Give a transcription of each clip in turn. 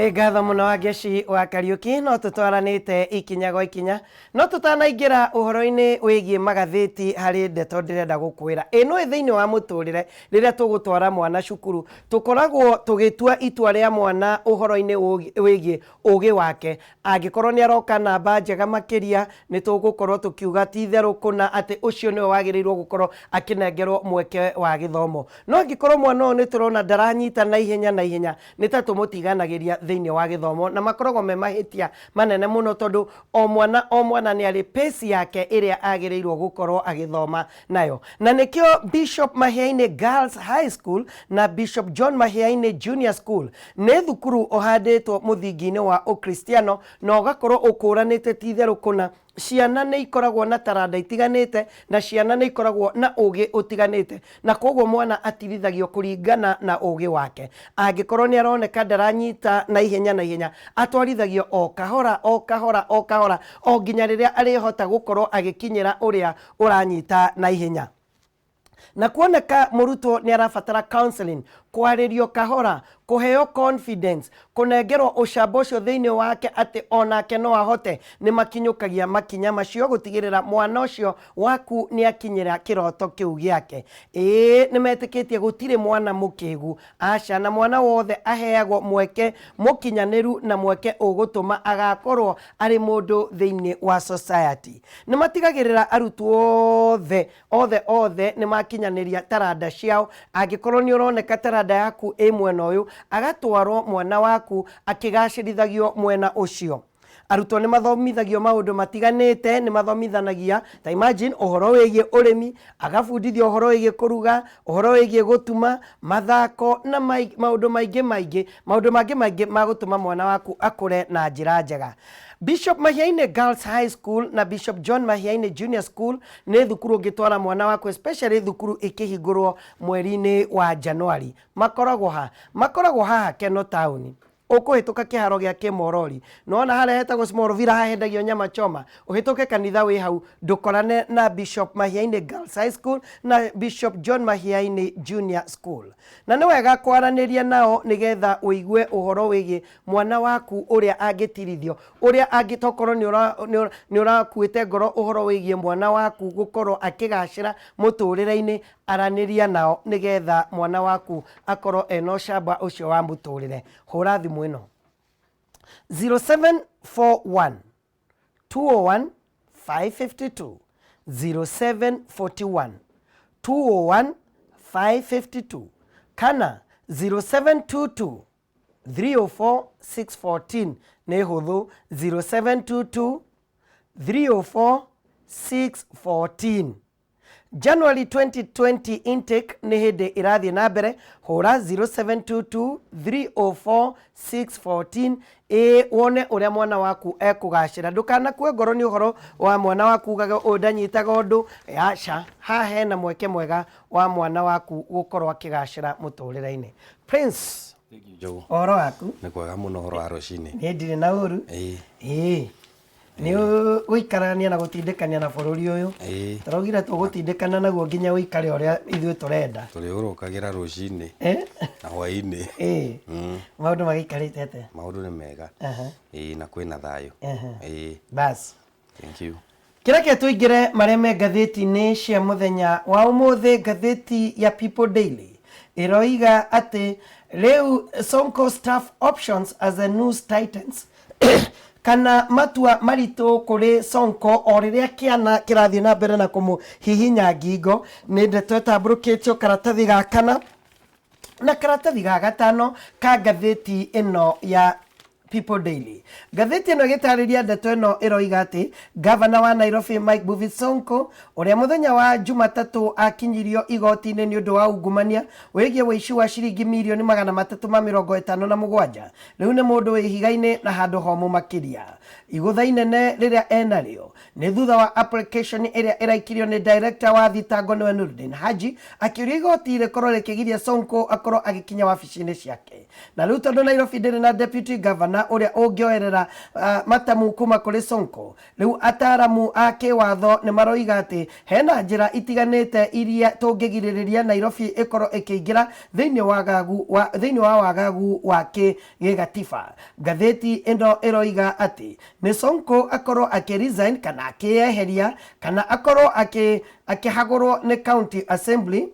Nĩ ngatho mũno wa Geci wa Kariuki no tũtwaranĩte ikinya gwa ikinya no tũtanaingĩra ũhoro-inĩ wĩgiĩ magathĩti harĩ ndeto ndĩrenda gũkwĩra ĩno thĩinĩ wa mũtũrĩre rĩrĩa tũgũtwara mwana cukuru tũkoragwo tũgĩtua itua rĩa mwana ũhoro-inĩ wĩgiĩ ũgĩ wake angĩkorwo nĩ aroka namba njega makĩria nĩ tũgũkorwo tũkiuga ti itherũ kũna atĩ ũcio nĩwe wagĩrĩirwo gũkorwo akĩnengerwo mweke wa gĩthomo no angĩkorwo mwana ũyũ nĩ tũrona ndaranyita na ihenya nĩ ta tũmũtiganagĩria thĩinĩ wa gĩthomo na makoragwo me mahĩtia manene mũno tondũ o mwana nĩ arĩ pace yake ĩrĩa agĩrĩirwo gũkorwo agĩthoma nayo na nĩkĩo Bishop Mahiainĩ Girls High School na Bishop John Mahiainĩ Junior School nĩ thukuru ũhandĩtwo mũthingi-inĩ wa ũkristiano na ũgakorwo ũkũranĩte ti itherũ kũna ciana nĩ ikoragwo na taranda itiganĩte na ciana nĩ ikoragwo na ũgĩ ũtiganĩte na koguo mwana atirithagio kũringana na ũgĩ wake angĩkorwo nĩ aroneka ndaranyita na ihenya atwarithagio o kahora o nginya rĩrĩa arĩhota gũkorwo agĩkinyĩra ũrĩa ũranyita na ihenya na kuoneka mũrutwo nĩ arabatara counseling kwarĩrio kahora kũheo confidence kũnengerwo ũcamba ũcio thĩinĩ wake atĩ onake no ahote nĩ makinyũkagia makinya macio gũtigĩrĩra mwana ũcio waku nĩ akinyĩra kĩroto kĩu gĩake nĩ metĩkĩtie gũtirĩ mwana mũkĩgu aca na mwana wothe aheagwo mweke mũkinyanĩru na mweke ũgũtũma agakorwo arĩ mũndũ thĩinĩ wa society nĩ matigagĩrĩra arutwo othe nĩ makinyanĩria taranda ciao angĩkorwo nĩ ũroneka taranda yaku mwena ũyũ agatwarwo mwana waku akĩgacĩrithagio mwena ũcio arutwo nĩ mathomithagio maũndũ matiganĩte nĩ mathomithanagia ta imagine ũhoro wĩgiĩ ũrĩmi agabundithio ũhoro wĩgiĩ kũruga ũhoro wĩgiĩ gũtuma mathako na maũndũ mangĩ magũtũma mwana waku akũre na njĩra njega Bishop Mahiainĩ Girls High School na Bishop John Mahiainĩ Junior School nĩ thukuru ũngĩtwara mwana waku especially thukuru ikĩhingũrwo mweri-inĩ wa January makoragwo haha Keno Town ũkũhĩtũka kĩharo gĩa Kĩmorori nona harĩa hetagwo Smallville hahendagio nyama choma ũhĩtũke kanitha wĩ hau ndũkorane na Bishop Mahiainĩ Girls High School na Bishop John Mahiainĩ Junior School na nĩ wega kwaranĩria nao nĩgetha ũigue ũhoro wĩgiĩ mwana waku ũrĩa angĩtirithio ũrĩa angĩtokorwo nĩ ũrakuĩte ngoro ũhoro wĩgiĩ mwana waku gũkorwo akĩgacĩra mũtũrĩre-inĩ aranĩria nao nĩgetha mwana waku akorwo ena ũcamba ũcio wa mũtũrĩre hũra thimũ ĩno 0741 201 552 0741 201 552 kana 0722 304 614 nĩ hũthũ 0722 304 614 January 2020 intake nĩ hĩndĩ ĩrathiĩ na mbere hũra 0722 304 614 wone ũrĩa mwana waku ekũgacĩra ndũkanakue ngoro nĩ ũhoro wa mwana waku ugaga ndanyitaga ũndũ aca haha hena mweke mwega wa mwana waku gũkorwo akĩgacĩra mũtũrĩre-inĩ Prince ũhoro waku nĩ kwega mũno ũhoro wa rũcinĩ nĩ ndirĩ na ũru nĩ gũikarania na gũtindĩkania na bũrũri ũyũ tũraugire tũgũtindĩkana naguo nginya ũikare ũrĩa ithuĩ tũrenda tũrĩũrũkagĩra rũcinĩ na hwaĩ-inĩ maũndũ magĩikarĩte atĩa maũndũ nĩ mega na kwĩna thayũ bas thank you kĩreke tũingĩre marĩa me ngathĩti-inĩ cia mũthenya wa ũmũthĩ ngathĩti ya People Daily ĩroiga atĩ rĩu Sonko staff options as the news tightens kana matua maritũ kũrĩ Sonko o rĩrĩa kĩana kĩrathiĩ na mbere na kũmũhihinya ngingo nĩ ndeto ĩtambũrũkĩtio karatathi ga kana na karatathi ga gatano ka ngathĩti ĩno ya People Daily. Ngathĩti ĩno ĩgĩtarĩria ndeto ĩno ĩroiga atĩ gavana wa Nairobi Mike Mbuvi Sonko ũrĩa mũthenya wa Jumatatũ akinyirio igoti-inĩ nĩ ũndũ wa ungumania wĩgiĩ wĩici wa ciringi mirioni 357 rĩu nĩ mũndũ wĩhiga-inĩ na handũ homũ makĩria igũtha inene rĩrĩa enarĩo nĩ thutha wa application ĩrĩa ĩraikirio nĩ director wa thitango nĩwe Nurdin Haji akĩũria igoti rĩkorwo rĩkĩgiria Sonko akorwo agĩkinya wabici-inĩ ciake na rĩu tondũ Nairobi ndĩrĩ na deputy governor kana uria ungioerera matamu kuma kuri Sonko. Riu ataramu ake watho ni maroiga ati hena njira itiganite iria tungigiriria Nairobi ikoro ikiingira thiini wa wagagu wa gigatiba. Ngatheti ino iroiga ati ni Sonko akorwo akiresign kana akieheria kana akorwo akihagurwo ni county assembly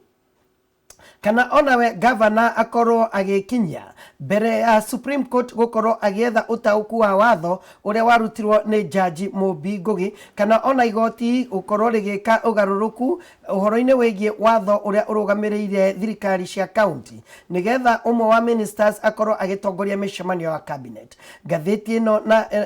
kana onawe governor akorwo agikinyia mbere ya Supreme Court gukorwo agietha utauku wa watho uria warutirwo ni Jaji Mobi Ngugi kana ona igoti gukorwo rigika ugaruruku uhoro-ini wigie watho uria urugamiriire thirikari cia county nigetha umwe wa ministers akorwo agitongoria mishemanio ya cabinet. Ngatheti ino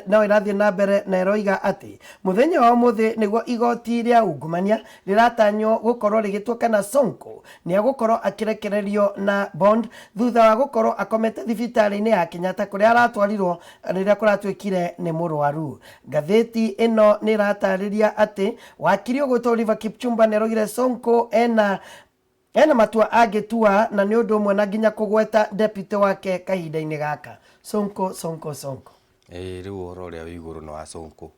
na irathie na mbere na iroiga ati muthenya wa muthi niguo igoti ria ungumania riratanyo gukorwo rigituka na Sonko ni agukorwo akirekererio na bond thutha wa gukorwo akomete thibitari-ini ya Kenyatta kuria aratwarirwo riria kuratwikire ni murwaru. Ngatheti ino ni ratariria ati wakiri ugwitwo River Kipchumba nerogire Sonko ena matua agitua na ni undu umwe na nginya kugweta deputy wake kahinda-ini gaka. Sonko riu uhoro uria wi iguru no wa Sonko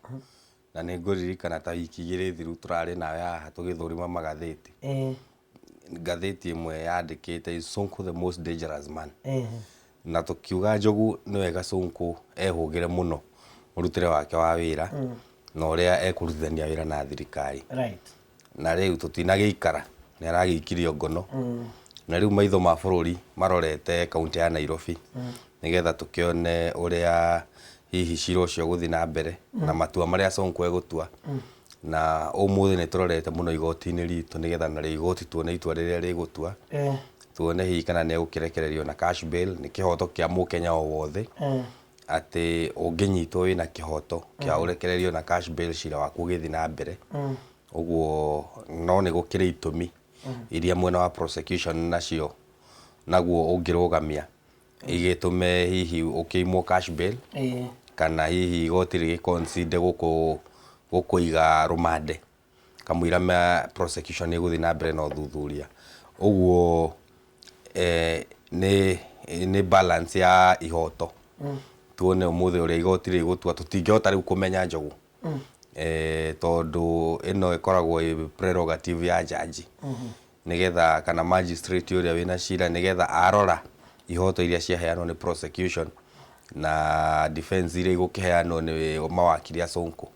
na ni nguririkana ta wiki igiri thiru turari nawe haha tugithurima magatheti ngatheti imwe yandikite Sonko the most dangerous man na tukiuga Njogu ni wega Sonko ehugire muno murutire wake wa wira na uria ekurutithania wira na thirikari na riu tutinagiikara ni aragiikirio ngono na riu maitho ma bururi marorete kaunti ya Nairobi nigetha tukione uria hihi cira ucio guthi na mbere na matua maria Sonko egutua na umuthi ni turorete muno igoti-ini ritu nigetha na igoti tuone itua riria rigutua tuone hihi kana ni egukirekererio na cash bail ni kihoto kia mukenya o wothe ati unginyitwo wina kihoto kia urekererio na cash bail cira waku githi na mbere uguo no ni gukire itumi iria mwena wa prosecution nacio naguo ungirugamia igitume hihi ukiimwo cash bail kana hihi igoti rigiconsider gukuiga rumande kamwira ma prosecution iguthi na mbere no thuthuria uguo ni balance ya ihoto tuone umuthi uria igoti rigutua tutingihota riu kumenya Njogu tondu ino ikoragwo prerogative ya jaji nigetha kana magistrate uria wina cira nigetha arora ihoto iria ciaheanwo ni prosecution na defense iria igukiheanwo ni mawakiri a Sonko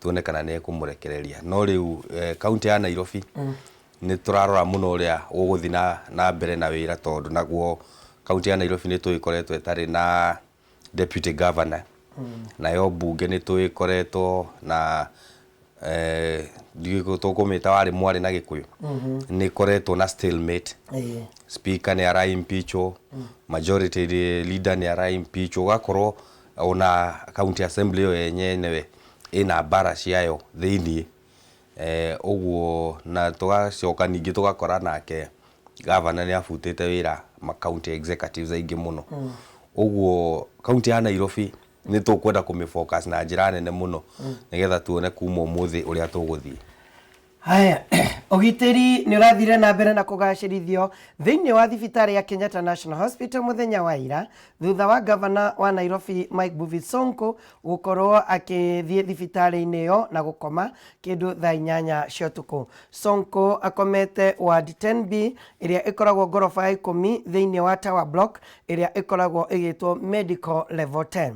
tuone kana ni ekumurekereria no riu county ya Nairobi ni turarora muno uria uguthi na mbere na wira tondu naguo county ya Nairobi ni tuikoretwo etari na deputy governor na yo bunge ni tuikoretwo na tukumita wari mwari na Gikuyu ni koretwo na stalemate speaker ni ara impeachwo majority leader ni ara impeachwo gakorwo ona county assembly yo yenyewe ina bara ciayo thiini uguo na tugacoka ningi tugakora nake governor ni afutite wira ma county executives aingi muno uguo county ya Nairobi ni tukwenda kumifocus na njira nene muno nigetha tuone kuma umuthi uria tuguthii. Haya, ugitiri ni urathire na mbere na kugacirithio thiini wa thibitari ya Kenyatta National Hospital muthenya wa ira thutha wa governor wa Nairobi Mike Mbuvi Sonko gukorwo akithie thibitari-ini yo na gukoma kindu thaa 8 cia utuku. Sonko akomete ward 10B iria ikoragwo ngorofa ya 10 thiini wa Tower Block iria ikoragwo igitwo medical level 10.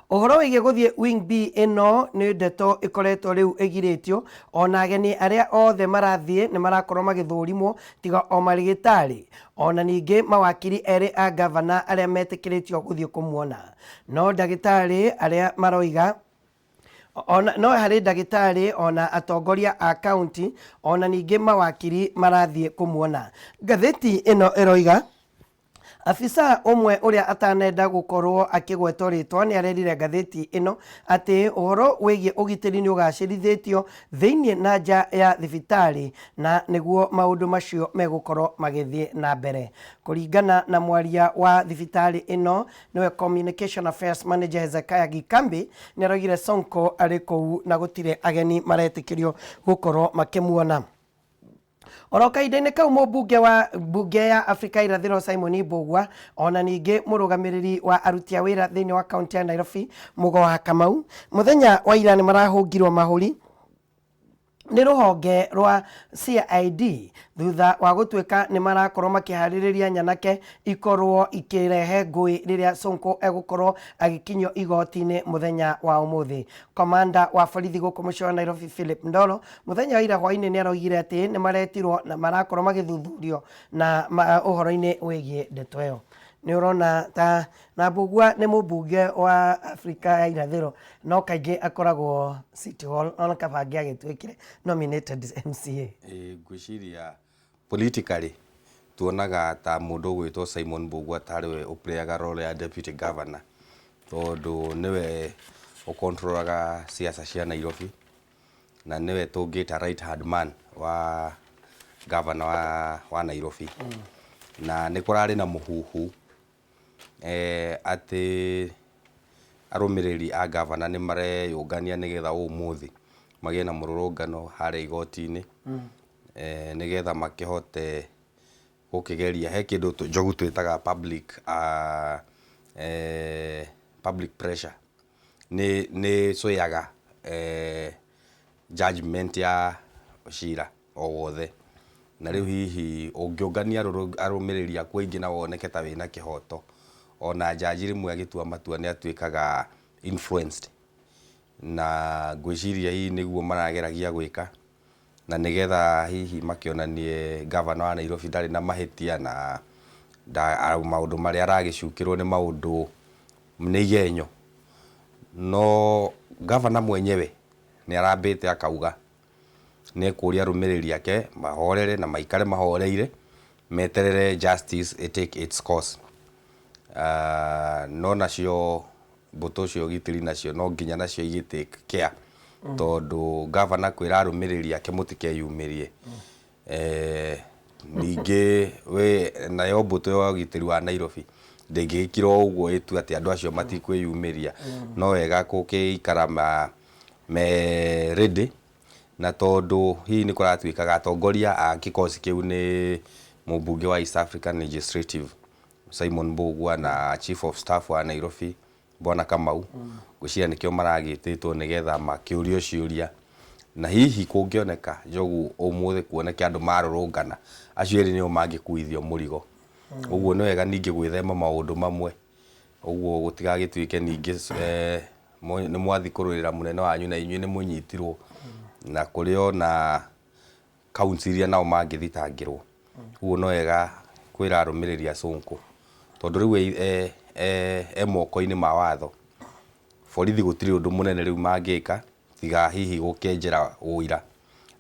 Uhoro wige guthie wing B ino ni ndeto ikoretwo riu igiritio ona ageni aria othe marathie ni marakorwo magithurimwo tiga o marigitari ona ningi mawakiri eri a governor aria metikiritio guthie kumuona no ndagitari aria maroiga no hari ndagitari ona atongoria a county ona ningi mawakiri marathie kumuona. Ngatheti ino iroiga afisa umwe uria atanenda gukorwo akigwetwo ritwa ni arerire ngatheti ino ati uhoro wigie ugitiri ni ugacirithitio thiini na nja ya thibitari na niguo maundu macio megukorwo magithie na mbere. Kuringana na mwaria wa thibitari ino niwe communication affairs manager Hezekiah Gikambi ni arogire Sonko ari kou na gutire ageni maretikirio gukorwo makimuona. Oroka idaine kau mbunge wa mbunge ya Afrika irathiro Simon Mbugua ona ningi murugamiriri wa aruti a wira thiini wa kaunti ya Nairobi Mugo wa Kamau muthenya wa ira ni marahungirwo mahuri ni ruhonge rwa CID thutha wa gutwika ni marakorwo makihaririria nyanake ikorwo ikirehe ngui riria Sonko egukorwo agikinywo igoti-ini muthenya wa umuthi. Komanda wa borithi guku mucio wa Nairobi Philip Ndolo muthenya wa ira hwaini ni araugire ati ni maretirwo na marakorwo magithuthurio na uhoro-ini wigie ndeto iyo. Ni urona ta na Mbugua ni mubunge wa Afrika ya irathiro no kaingi akoragwo City Hall ona kabangi agitwikire nominated MCA. Ngwiciria politically tuonaga ta mundu gwitwo Simon Mbugua tariwe uplayaga role ya deputy governor tondu niwe ukontrolaga siasa cia Nairobi na niwe tungita right hand man wa governor wa Nairobi na ni kurari na muhuhu ati arumiriri a governor ni mareyungania nigetha umuthi magie na mururungano hare igoti-ini nigetha makihote gukigeria he kindu njogu twitaga public pressure ni soyaga judgment ya cira o wothe na riu hihi ungiungania arumiriri aku aingi na woneke ta wina kihoto ona jaji rimwe agitua matua ni atwikaga influenced na ngwiciria hii niguo marageragia gwika na nigetha hihi makionanie governor wa Nairobi ndari na mahitia na maundu maria aragicukirwo ni maundu mnigenyo no governor mwenyewe ni arambite akauga ni kuria arumiriri ake mahorere na maikare mahoreire meterere justice take its course. No nacio mbuto cio gitiri nacio no nginya nacio igitake care tondu governor kwira arumiriri ake mutikeyumirie ningi we nayo mbuto yo gitiri wa Nairobi ndingikirwo uguo itu ati andu acio matikwiyumiria no wega gukikara me ready na tondu hii ni kuratwikaga atongoria a kikosi kiu ni mubunge wa East African Legislative Simon Mbugua na Chief of Staff wa Nairobi Bwana Kamau gwiciria nikio maragititwo nigetha makiurio ciuria na hihi kungioneka jogu umuthi kuoneka andu marurungana acio eri nio mangikuithio murigo uguo ni wega ningi gwithema maundu mamwe uguo gutigagitwike ningi ni mwathi kururira munene wanyu na inyuĩ ni munyitirwo na kurio na council nao mangithitangirwo uguo no wega kwira arumiriri a Sonko tondu riu moko-ini ma watho borithi gutiri undu munene riu mangika tiga hihi gukenjera uira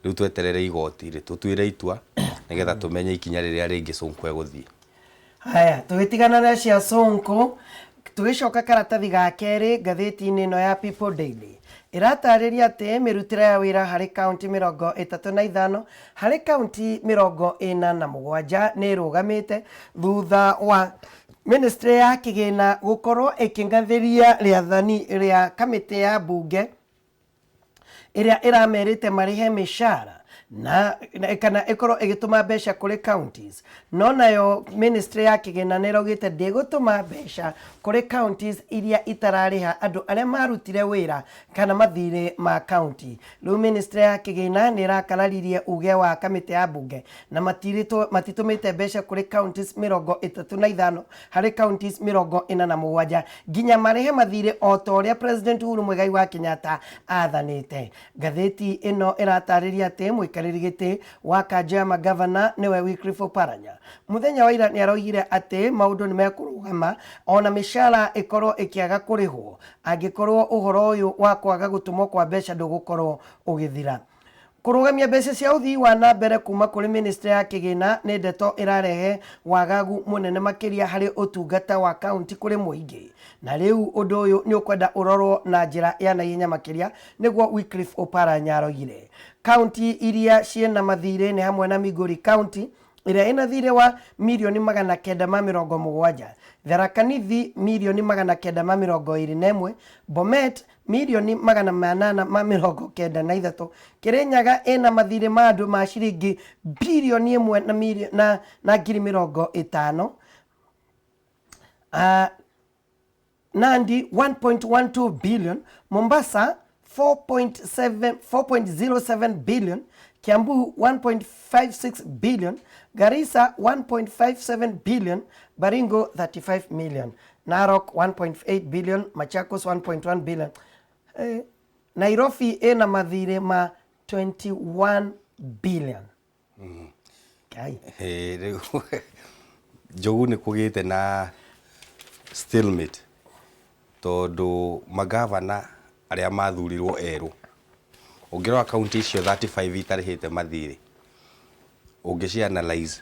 riu tweterere igoti ritutwire itua nigetha tumenye ikinya riria ringi Sonko eguthii. Haya tugitigana na cia Sonko tugicoka karatathi ga keri ngathiti-ini no ya People Daily iratariria ati mirutire ya wira hari county 35 hari county 47 ni rugamite thutha wa ministry ya kigina gukorwo ikingathiria riathani ria kamiti ya bunge iria iramerite marihe mishara na kana ikorwo igituma mbeca kuri counties no nayo ministry ya kigina nirogite ndigutuma mbeca kuri counties iria itarariha andu aria marutire wira kana mathire ma county. Riu ministry ya kigina nirakararirie uge wa kamiti ya bunge na matitumite mbeca kuri counties 35 hari counties 47 ginya marihe mathire o ta uria president Uhuru Muigai wa Kenyatta athanite. Gatheti ino iratariria ati giti wa kajama governor niwe Wycliffe Oparanya muthenya wa ira ni aroigire ati maundu ni mekurugama ona mishara ikorwo ikiaga kurihwo angikorwo uhoro uyu wa kwaga gutumwo kwa mbeca ndugukorwo ugithira. Kurugamia mbeca cia uthii wa na mbere kuma kuri ministry ya kigina ni ndeto irarehe wagagu munene makiria hari utungata wa county kuri muingi na riu undu uyu ni ukwenda urorwo na njira ya naihenya makiria niguo Wycliffe Oparanya aroigire. County iria ciena mathire ni hamwe na Migori County, ĩrĩa ĩna thirĩ wa mirioni 970, Tharaka Nithi mirioni 921, Bomet mirioni 893, Kirinyaga ĩna mathirĩ ma andũ ma ciringi birioni 1 na ngiri 50. Nandi 1.12 billion, Mombasa 4.07 billion, Kiambu 1.56 billion, Garissa 1.57 billion, Baringo 35 million, Narok 1.8 billion, Machakos 1.1 billion. Nairobi ina mathire ma 21 billion. Kai. Jogu ni kugite na stalemate tondu magavana aria mathurirwo eru ungirwa county icio 35 itarihite mathire ungici analyze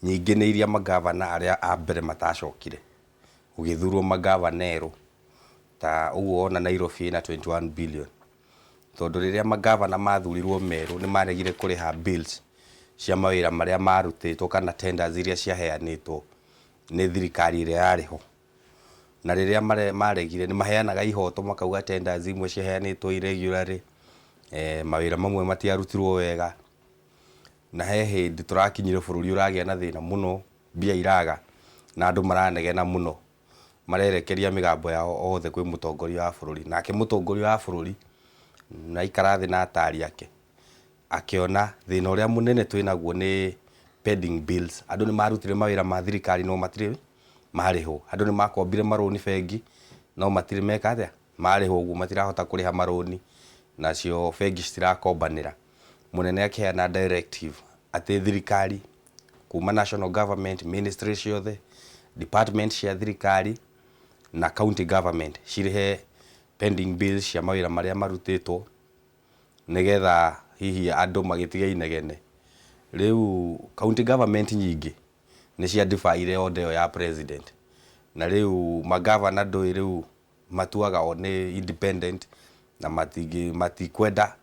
nyingi ni iria magavana aria a mbere matacokire ugithurwo magavana eru ta uguo ona Nairobi na 21 billion tondu riria magavana mathurirwo meru ni maregire kuriha bills cia mawira maria marutitwo kana tenders iria ciaheanitwo ni thirikari iria yariho na riria maregire ni maheanaga ihoto makauga tenders imwe ciaheanitwo irregularly mawira mamwe matiarutirwo wega na he hindi turakinyire bururi uragia na thina muno bia iraga na andu maranegena muno marerekeria migambo yao othe kwi mutongoria wa bururi nake mutongoria wa bururi na ikarathi na atari yake akiona thina uria munene twinaguo ni pending bills andu ni marutire mawira ma thirikari no matire mariho andu ni makombire maroni bengi no matire meka atia mariho uguo matirahota kuriha maroni nacio bengi citirakombanira munene akiheana directive ati thirikari kuma national government ministry ciothe department cia thirikari na county government cirihe pending bills cia mawira maria marutitwo nigetha hihi andu magitiga inegene riu county government nyingi ni cia difaire order ya president na riu magavana ndoi riu matuaga one independent na matikwenda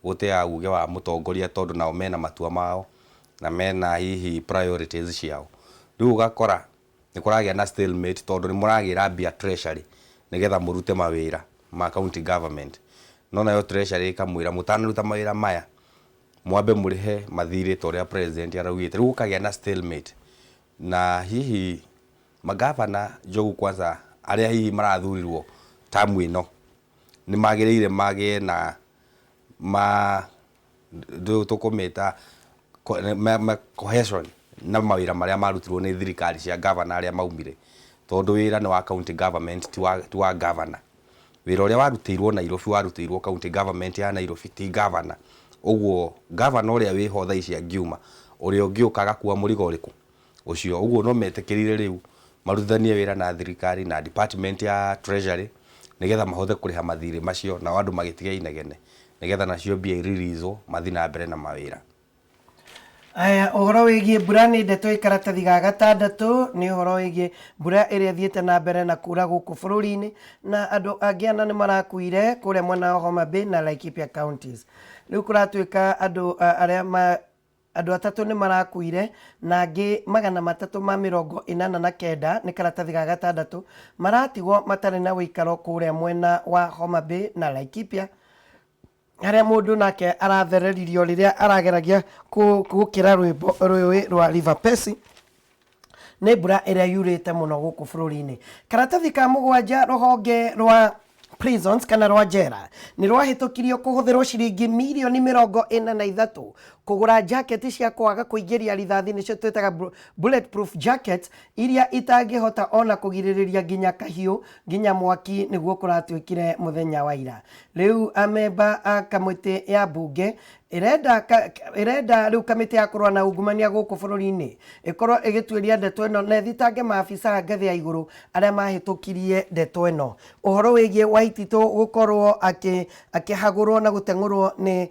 gutea uge wa mutongoria tondu nao mena matua mao na mena hihi priorities ciao riu gakora ni kuragia na stalemate tondu ni muragira bia treasury nigetha murute mawira ma county government no nayo treasury ikamwira mutanaruta mawira maya mwambe murihe mathire toria president araugite riu kagia na stalemate na hihi magavana jogu kwanza aria hihi marathurirwo tamu ino ni magiriire magie na tukumita cohesion na mawira maria marutirwo ni thirikari cia governor aria maumire tondu wira ni wa county government ti wa governor wira uria warutirwo Nairobi warutirwo county government ya Nairobi ti governor uguo governor uria wiho tha ici angiuma uria ungiukaga kuwa murigo uriku ucio uguo no metekirire riu maruthanie wira na thirikari na department ya treasury nigetha mahothe kuriha mathire macio na andu magitiga inegene nigetha nacio bia iririzo mathina mbere na mawira. Aya uhoro wigie mbura ni ndeto ikaratathi ga gatandatu ni uhoro wigie mbura iria thiete na mbere na kura guku bururi-ini na andu angiana ni marakuire kuria mwena wa Homa Bay na Laikipia counties. Riu kuratuika andu andu atatu ni marakuire na angi 349 ni karatathi ga gatandatu maratigwo matari na wikaro kuria mwena wa Homa Bay na Laikipia haria mundu nake arathereririo riria arageragia gukira rũĩ rwa River Pesi ni mbura iria yurite muno guku bururi-ini. Karatathi ka mugwanja ruhonge rwa prisons kana rwa jera ni rwahitukirio kuhuthirwo ciringi mirioni 43 kugura jacket cia kwaga kuingiria rithathi nicio twetaga bulletproof jackets iria itangihota ona kugiririria nginya kahiu nginya mwaki niguo kuratwikire muthenya wa ira. Riu amemba a kamiti ya bunge irenda riu kamiti ya kurwa na ungumania guku bururi-ini ikorwo igituiria ndeto ino na thitange maafisa ngathi ya iguru aria mahitukirie ndeto ino. Uhoro wigie Waititu gukorwo akihagurwo na guteng'urwo ni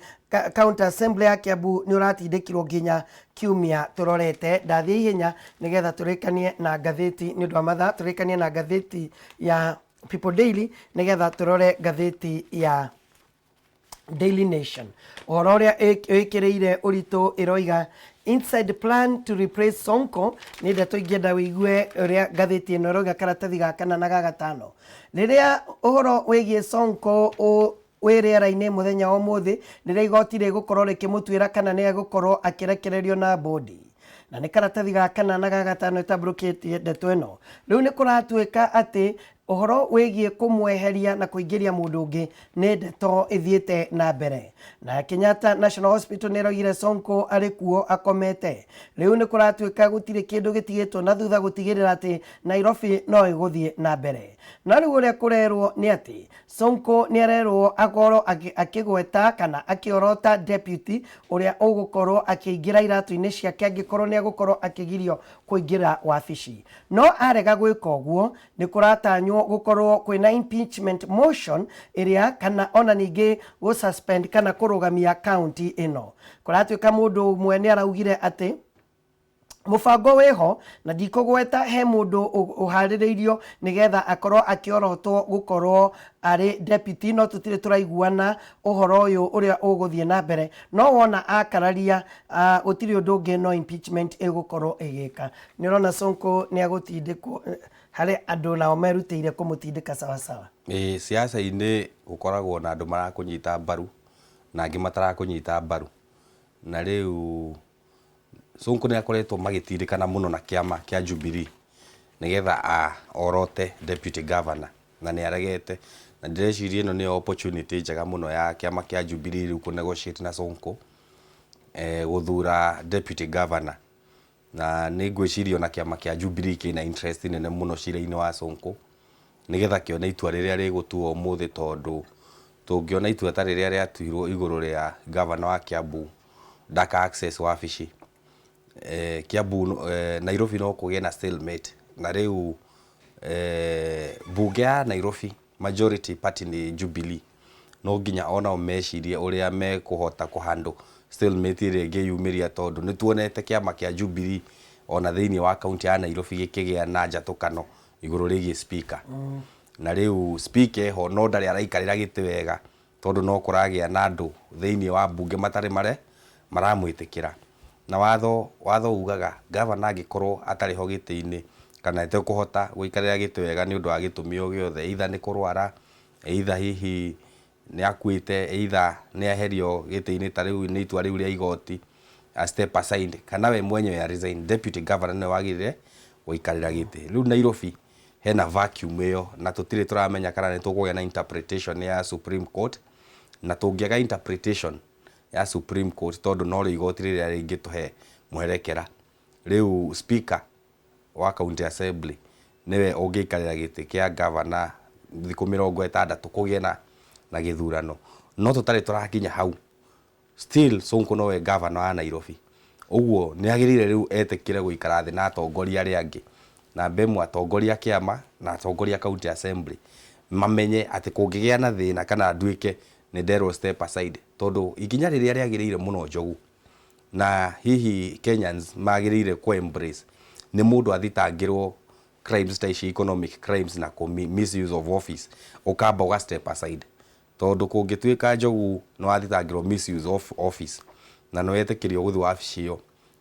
county assembly ya Kiambu ni uratindikirwo nginya kiumia turorete. Ndathie ihenya nigetha turikanie na gatheti ni ndwa matha turikanie na gatheti ya People Daily nigetha turore gatheti ya Daily Nation. Uhoro uria ikireire uritu iroiga inside plan to replace Sonko nä ndeto ingĩenda wĩigue ũrĩa ngathĩti ĩno ĩrauga karatathi ga kana na ga gatano rĩrĩa ũhoro wĩgiĩ Sonko wĩ rĩera-inĩ mũthenya wa ũmũthĩ rĩrĩa igoti rĩgũkorwo rĩkĩmũtuĩra kana nĩ egũkorwo akĩrekererio na bondi na nĩ karatathi ga kana na ga gatano ĩtambũrũkĩtie ndeto ĩno rĩu nĩ kũratuĩka atĩ ũhoro wĩgiĩ kũmweheria na kũingĩria mũndũ ũngĩ nĩ ndeto ĩthiĩte na mbere na Kenyatta National Hospital nĩ ĩraugire Sonko arĩ kuo akomete rĩu nĩ kũratuĩka gũtirĩ kĩndũ gĩtigĩtwo na thutha gũtigĩrĩra atĩ Nairobi no ĩgũthiĩ na mbere na rĩu ũrĩa kũrerwo nĩ atĩ Sonko nĩ arerwo akorwo akĩgweta kana akĩorota deputy ũrĩa ũgũkorwo akĩingĩra iratũ-inĩ ciake angĩkorwo nĩ egũkorwo akĩgirio kũingĩra wabici no arega gwĩka ũguo nĩ kũratanywo gũkorwo kwĩna impeachment motion ĩrĩa kana ona ningĩ gũsuspend kana kũrũgamia county ĩno kũratuĩka mũndũ ũmwe nĩ araugire atĩ mũbango wĩho na ndikũgweta he mũndũ ũharĩrĩirio nĩgetha akorwo akĩorotwo gũkorwo arĩ deputy no tũtirĩ tũraiguana ũhoro ũyũ ũrĩa ũgũthiĩ na mbere no wona akararia gũtirĩ ũndũ ũngĩ no impeachment ĩgũkorwo ĩgĩka nĩ ũrona Sonko nĩ agũtindĩkwo harĩ andũ nao merutĩire kũmũtindĩka sawasawa siasa-inĩ gũkoragwo na andũ marakũnyita mbaru na angĩ matarakũnyita mbaru na rĩu Sonko nĩ akoretwo magĩtindĩkana mũno na kĩama kĩa Jubilee nĩgetha orote deputy governor na nĩ aregete na ndĩreciria ĩno nĩ opportunity njega mũno ya kĩama kĩa Jubilee rĩu kũnegotiate na Sonko gũthura deputy governor na nĩ ngwĩciria na kĩama kĩa Jubilee kĩna interest nene mũno cira-inĩ wa Sonko nĩgetha kĩone itua rĩrĩa rĩgũtuo ũmũthĩ tondũ tũngĩona itua ta rĩrĩa rĩatuirwo igũrũ rĩa governor wa Kiambu ndaka access wabici Kiambu Nairobi no kũgĩe na stalemate na rĩu bunge ya Nairobi majority party ni Jubilee no nginya ona mecirie ũrĩa mekũhota kũhandle stalemate ĩrĩa ĩngĩyumĩria tondũ nĩ tuonete kĩama kĩa Jubilee ona thĩinĩ wa kaunti ya Nairobi gĩkĩgĩa na njatũkano igũrũ rĩgiĩ speaker na rĩu speaker ho no ndarĩ araikarĩra gĩtĩ wega tondũ no kũragĩa na andũ thĩinĩ wa bunge matarĩ maramwĩtĩkĩra na watho ugaga governor angĩkorwo atarĩ ho gĩtĩ-inĩ kana etekũhota gũikarĩra gĩtĩ wega nĩ ũndũ wa gĩtũmi o gĩothe either nĩ kũrwara either hihi nĩ akuĩte either nĩ eherio gĩtĩ-inĩ ta rĩu nĩ itua rĩu rĩa igoti a step aside kana we mwenyewe ya resign deputy governor nĩ wagĩrĩire gũikarĩra gĩtĩ rĩu Nairobi hena vacuum ĩyo na tũtirĩ tũramenya kana nĩ tũkũgĩa na interpretation ya Supreme Court na tũngĩaga interpretation ya Supreme Court tondũ no rĩ igoti rĩrĩa rĩngĩtũhe mwerekera rĩu speaker wa county assembly nĩwe ũngĩikarĩra gĩtĩ kĩa governor thikũ 60 kũgĩe na gĩthurano no tũtarĩ tũrakinya hau still Sonko nowe governor wa Nairobi ũguo nĩ agĩrĩire rĩu etĩkĩre gũikara thĩ na atongoria arĩa angĩ na mbemwa atongoria kĩama na atongoria county assembly mamenye atĩ kũngĩgĩa na thĩna kana nduĩke nĩ nderwo step aside tondũ ikinya rĩrĩa rĩagĩrĩire mũno njogu na hihi Kenyans magĩrĩire ku embrace nĩ mũndũ athitangĩrwo crimes ta ici economic crimes na misuse of office ũkamba ũga step aside tondũ kũngĩtuĩka njogu no athitangĩrwo misuse of office na no etĩkĩrio gũthiĩ wabici ĩyo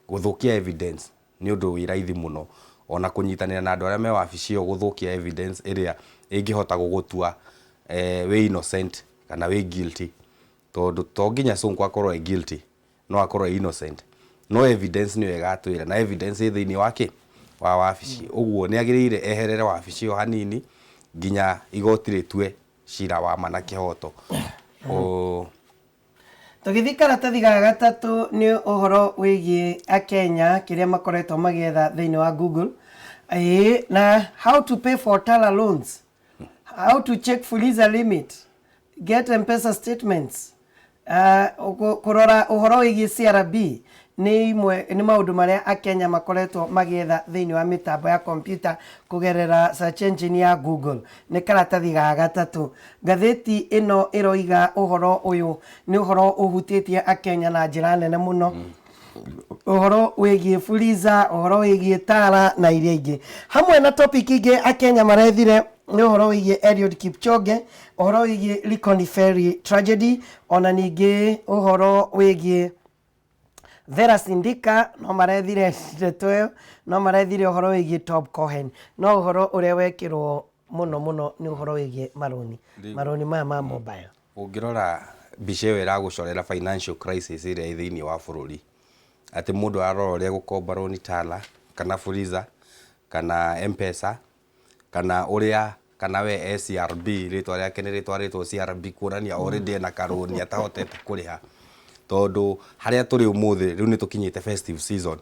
gũthũkia evidence nĩ ũndũ wĩ raithi mũno ona kũnyitanĩra na andũ arĩa me wabici ĩyo gũthũkia evidence ĩrĩa ĩngĩhota gũgũtua wĩ innocent kana wĩ guilty tondũ to nginya Sonko akorwo e guilty no akorwo e innocent no evidence nĩyo ĩgatwĩra na evidence ĩ thĩinĩ wake wa wabici ũguo nĩ agĩrĩire eherere wabici ĩyo hanini nginya igoti rĩtue cira wa mana kĩhoto tũgĩthiĩ karatathi ga gatatũ nĩ ũhoro wĩgiĩ akenya kĩrĩa makoretwo magĩetha thĩinĩ wa Google na how to pay for Tala loans, how to check fuliza limit, get M-Pesa statements, kũrora ũhoro wĩgiĩ CRB nĩ maũndũ marĩa akenya makoretwo magĩetha thĩinĩ wa mĩtambo ya kompyuta kũgerera search engine ya Google nĩ karatathi ga gatatũ ngathĩti ĩno ĩroiga ũhoro ũyũ nĩ ũhoro ũhutĩtie akenya na njĩra nene mũno ũhoro wĩgiĩ fuliza ũhoro wĩgiĩ Tala na iria ingĩ hamwe na topic ingĩ akenya marethire nĩ ũhoro wĩgiĩ Eliud Kipchoge ũhoro wĩgiĩ Likoni Ferry tragedy ona ningĩ ũhoro wĩgiĩ Thera Sindika no marethire ndeto no marethire uhoro wigie Top Cohen no uhoro uria wekirwo muno ni uhoro wigie maroni ma mobile. Ungirora mbica ĩyo ĩragucorera financial crisis ĩrĩa ĩ thĩinĩ wa bũrũri atĩ mũndũ arora ũrĩa gũkomba roni Tala kana Fuliza kana M-Pesa kana ũrĩa kana we CRB rĩtwa rĩake nĩ rĩtwarĩtwo CRB kuonania already ena karoni atahotete kũrĩha tondũ harĩa tũrĩ ũmũthĩ rĩu nĩ tũkinyĩte festive season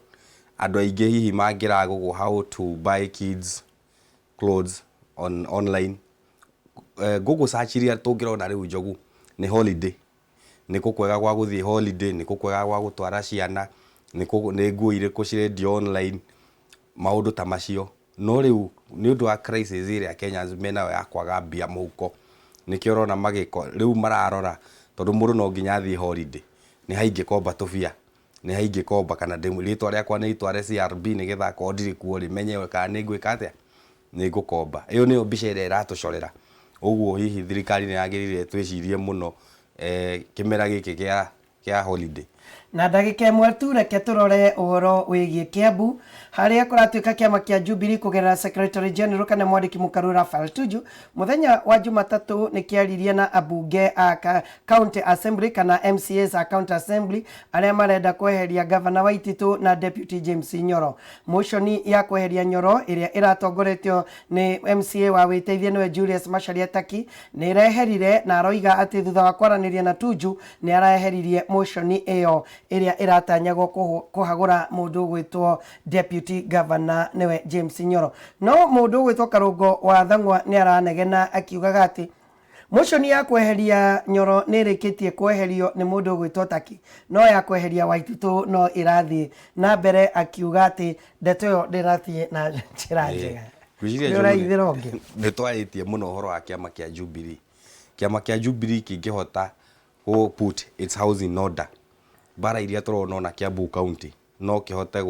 andũ aingĩ hihi mangĩragũgwo how to buy kids clothes online Google search iria tũngĩrona rĩu Njogu nĩ holiday nĩ kwega gwa gũthiĩ holiday nĩ kwega gwa gũtwara ciana nĩ nguo irĩkũ cirendio online maũndũ ta macio no rĩu nĩ ũndũ wa crisis ĩrĩa Kenyans menayo ya kwaga mbia mũhuko nĩkĩo ũrona magĩko rĩu mararora tondũ mũndũ no nginya athiĩ holiday nĩ haingĩkomba tũbia nĩ haingĩkomba kana rĩtwa rĩakwa nĩ itware CRB nĩgetha akorwo ndirĩ kuo rĩ menye kana nĩ ngwĩka atĩa nĩ ngũkomba ĩyo nĩyo mbica ĩrĩa ĩratũcorera ũguo hihi thirikari nĩ yagĩrĩire twĩcirie mũno kĩmera gĩkĩ kĩa holiday na ndagĩka ĩmwe tu reke tũrore ũhoro wĩgiĩ Kiambu harĩa kũratuĩka kĩama kĩa Jubilee kũgerera Secretary General kana mwandĩki mũkarũ Raphael Tuju mũthenya wa Jumatatũ nĩ kĩaririe na abunge a County Assembly kana MCAs a County Assembly arĩa marenda kweheria Governor Waititu na Deputy James Nyoro. Motion ya kweheria Nyoro ĩrĩa ĩratongoretio nĩ MCA wa Wĩteithia nĩwe Julius Macharia Taki nĩ ĩreherire na aroiga atĩ thutha wa kwaranĩria na Tuju nĩ araheririe motion ĩyo ĩrĩa ĩratanyagwo kũhagũra mũndũ gwĩtwo Deputy Governor nĩwe James Nyoro. No mũndũ gwĩtwo Karũngo wa Thang'wa nĩ aranegena akiugaga atĩ motion ya kweheria Nyoro nĩ ĩrĩkĩtie kweherio nĩ mũndũ gwĩtwo Taki no ya kweheria Waititu no ĩrathiĩ na mbere akiuga atĩ ndeto ĩyo ndĩrathiĩ na njĩra njega. Nĩ twarĩtie mũno ũhoro wa kĩama kĩa Jubilee. Kĩama kĩa Jubilee kĩngĩhota put its house in order bara iria tũrona na Kiambu County no kĩhote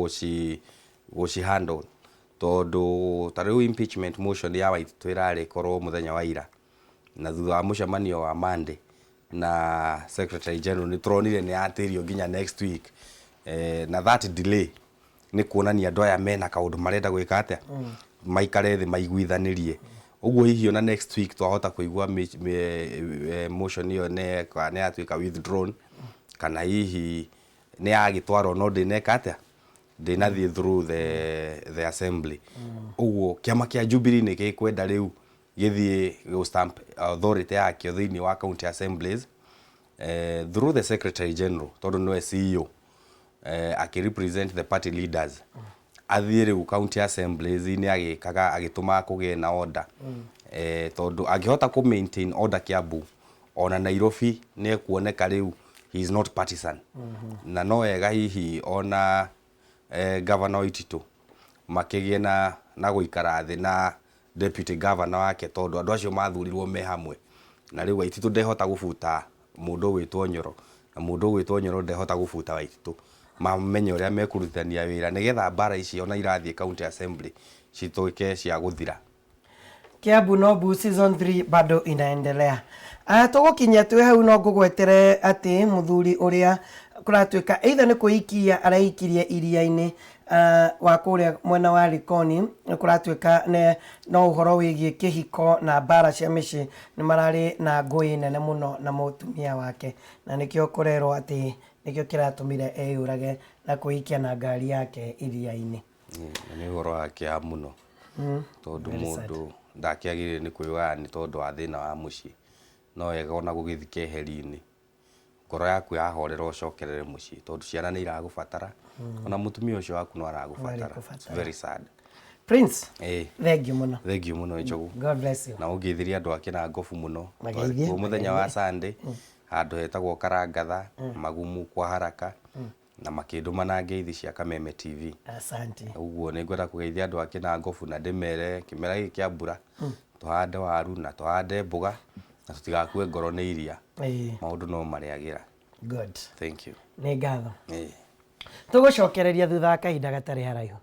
gũci handle tondũ ta rĩu impeachment motion ya Waititu ĩrarĩ korwo mũthenya wa ira na thutha wa mũcemanio wa Monday na Secretary General nĩ tũronire nĩ yatĩrio nginya next week na that delay nĩ kuonania andũ aya mena kaũndũ marenda gwĩka atĩa maikare thĩ maiguithanĩrie ũguo hihi ona next week twahota kũigua motion ĩyo nĩ yatuĩka withdrawn kana hihi nĩ yagĩtwarwo no ndĩneka atĩa ndĩnathiĩ through the assembly ũguo kĩama kĩa Jubilee nĩ gĩkwenda rĩu gĩthiĩ gũ-stamp authority yakĩo thĩinĩ wa county assemblies through the Secretary General tondũ nĩwe CEO akĩrepresent the party leaders athiĩ rĩu county assemblies nĩ agĩkaga agĩtũma kũgĩe na order tondũ angĩhota kũ maintain order Kiambu ona Nairobi nĩ kuoneka rĩu he is not partisan na no wega hihi ona Governor Waititu makĩgĩe na gũikara thĩ na Deputy Governor wake tondũ andũ acio mathurirwo me hamwe na rĩu Waititu ndehota gũbuta mũndũ gwĩtwo Nyoro na mũndũ gwĩtwo Nyoro ndehota gũbuta Waititu mamenye ũrĩa mekũrutania wĩra nĩgetha mbara ici ona irathiĩ county assembly cituĩke cia gũthira. Kiambu Nobu season 3 bado inaendelea. Tũgũkinya twĩ hau no ngũgwetere atĩ mũthuri ũrĩa kũratuĩka either nĩ kũikia araikirie iria-inĩ wa kũrĩa mwena wa Likoni kũratuĩka no ũhoro wĩgiĩ kĩhiko na mbara cia mĩciĩ nĩ mararĩ na ngũĩ nene mũno na mũtumia wake na nĩkĩo kũrerwo atĩ nĩkĩo kĩratũmire eyũrage na kũikia na ngari yake iria-inĩ. Nĩ ũhoro wa kĩeha mũno tondũ mũndũ ndakĩagĩrĩire nĩ kwĩoya nĩ tondũ wa thĩna wa mũciĩ no wega ona gũgĩthiĩ keheri-inĩ ngoro yaku yahorera ũcokerere mũciĩ tondũ ciana nĩ iragũbatara ona mũtumia ũcio waku no aragũbatara. Very sad. Prince, thank you mũno Njogu. God bless you. Na ũngĩithirie andũ ake na ngobu mũno mũthenya wa Sunday handũ hetagwo Karangatha magumu kwa haraka na makĩndũma na ngeithi cia Kameme TV. Asante. Ũguo nĩ ngwenda kũgeithia andũ ake na ngobu na ndĩmere kĩmera gĩkĩ kĩa mbura tũhande waru na tũhande mboga na tũtigakue ngoro nĩ iria. Maũndũ no marĩagĩra. Good. Thank you. Nĩ ngatho. Tũgũcokereria thutha wa kahinda gatarĩ haraihu.